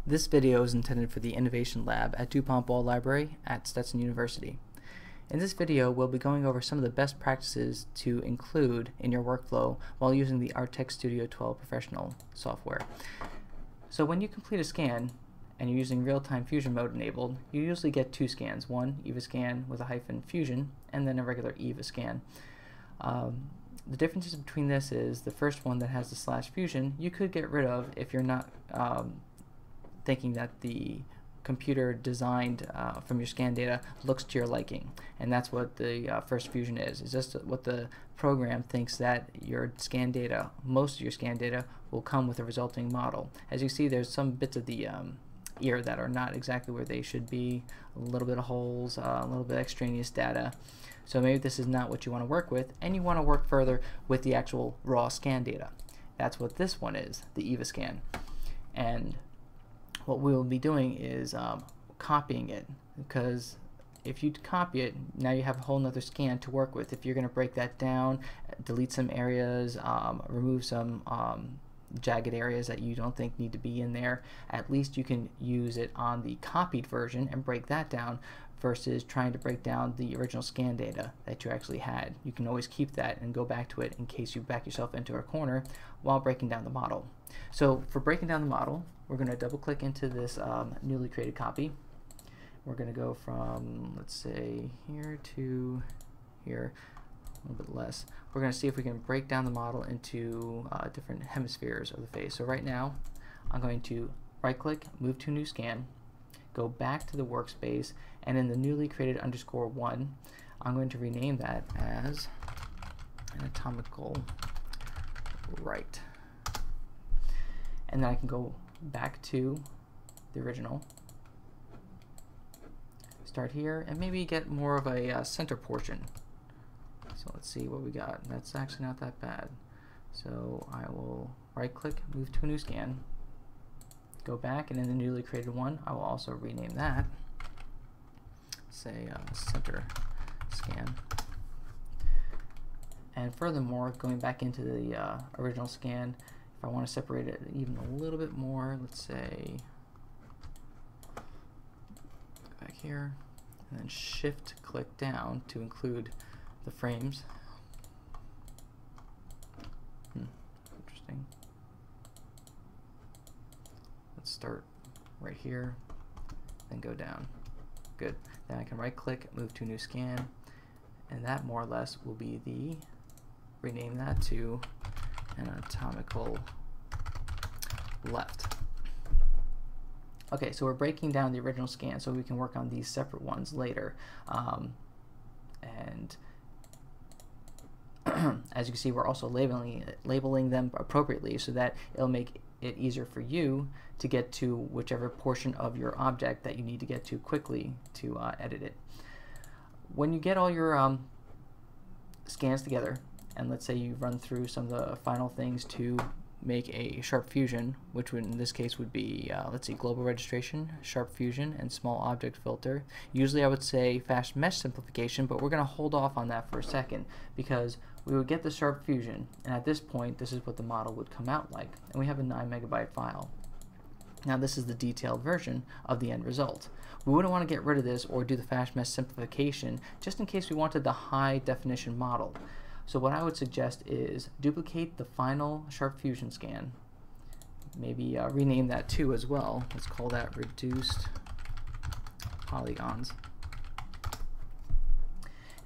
This video is intended for the Innovation Lab at DuPont Ball Library at Stetson University. In this video, we'll be going over some of the best practices to include in your workflow while using the Artec Studio 12 Professional software. So when you complete a scan and you're using real-time fusion mode enabled, you usually get two scans, one EVA scan with a hyphen fusion and then a regular EVA scan. The differences between this is the first one that has the /fusion you could get rid of if you're not thinking that the computer designed from your scan data looks to your liking, and that's what the first fusion is. It's just what the program thinks that your scan data, most of your scan data, will come with a resulting model. As you see, there's some bits of the ear that are not exactly where they should be, a little bit of holes, a little bit of extraneous data. So maybe this is not what you want to work with, and you want to work further with the actual raw scan data. That's what this one is, the EVA scan. And what we will be doing is copying it, because if you copy it, now you have a whole nother scan to work with. If you're going to break that down, delete some areas, remove some jagged areas that you don't think need to be in there, at least you can use it on the copied version and break that down versus trying to break down the original scan data that you actually had. You can always keep that and go back to it in case you back yourself into a corner while breaking down the model. So for breaking down the model, we're going to double click into this newly created copy. We're going to go from, let's say, here to here, a little bit less. We're going to see if we can break down the model into different hemispheres of the face. So right now, I'm going to right click, move to new scan, go back to the workspace, and in the newly created _1, I'm going to rename that as anatomical right. And then I can go back to the original, start here, and maybe get more of a center portion. So let's see what we got. That's actually not that bad. So I will right click, move to a new scan, go back, and in the newly created one, I will also rename that, say center scan. And furthermore, going back into the original scan, if I want to separate it even a little bit more, let's say back here, and then shift click down to include the frames. Interesting. Let's start right here, then go down. Good. Then I can right click, move to new scan, and that more or less will be the, rename that to anatomical left. Okay, so we're breaking down the original scan so we can work on these separate ones later. And as you can see, we're also labeling them appropriately so that it'll make it easier for you to get to whichever portion of your object that you need to get to quickly to edit it. When you get all your scans together, and let's say you run through some of the final things to make a sharp fusion, which would, in this case would be, let's see, global registration, sharp fusion, and small object filter. Usually I would say fast mesh simplification, but we're going to hold off on that for a second because we would get the sharp fusion, and at this point this is what the model would come out like, and we have a 9 MB file. Now this is the detailed version of the end result. We wouldn't want to get rid of this or do the fast mesh simplification just in case we wanted the high definition model. So what I would suggest is duplicate the final sharp fusion scan, maybe rename that too as well. Let's call that reduced polygons.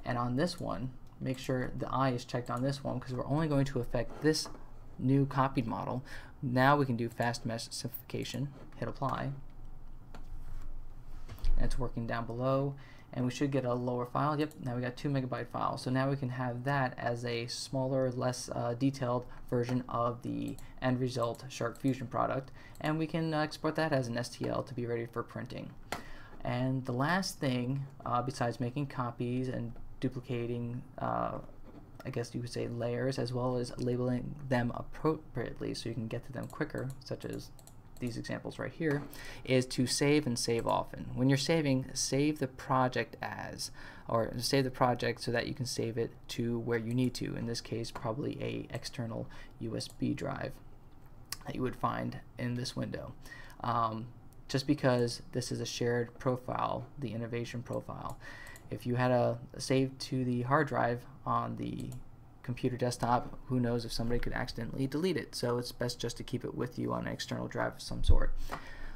And on this one, make sure the eye is checked on this one because we're only going to affect this new copied model. Now we can do fast mesh simplification, hit apply, and it's working down below, and we should get a lower file. Yep, now we got 2 MB file. So now we can have that as a smaller, less detailed version of the end result sharp fusion product, and we can export that as an STL to be ready for printing. And the last thing, besides making copies and duplicating, I guess you would say, layers, as well as labeling them appropriately so you can get to them quicker, such as these examples right here, is to save and save often. When you're saving, save the project as, or save the project so that you can save it to where you need to. In this case, probably a external USB drive that you would find in this window. just because this is a shared profile, the innovation profile. If you had a save to the hard drive on the computer desktop, who knows if somebody could accidentally delete it. So it's best just to keep it with you on an external drive of some sort.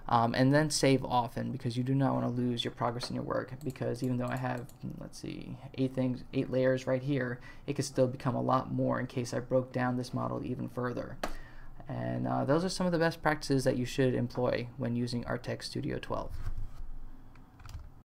And then save often, because you do not want to lose your progress in your work, because even though I have, let's see, 8 layers right here, it could still become a lot more in case I broke down this model even further. And those are some of the best practices that you should employ when using Artec Studio 12.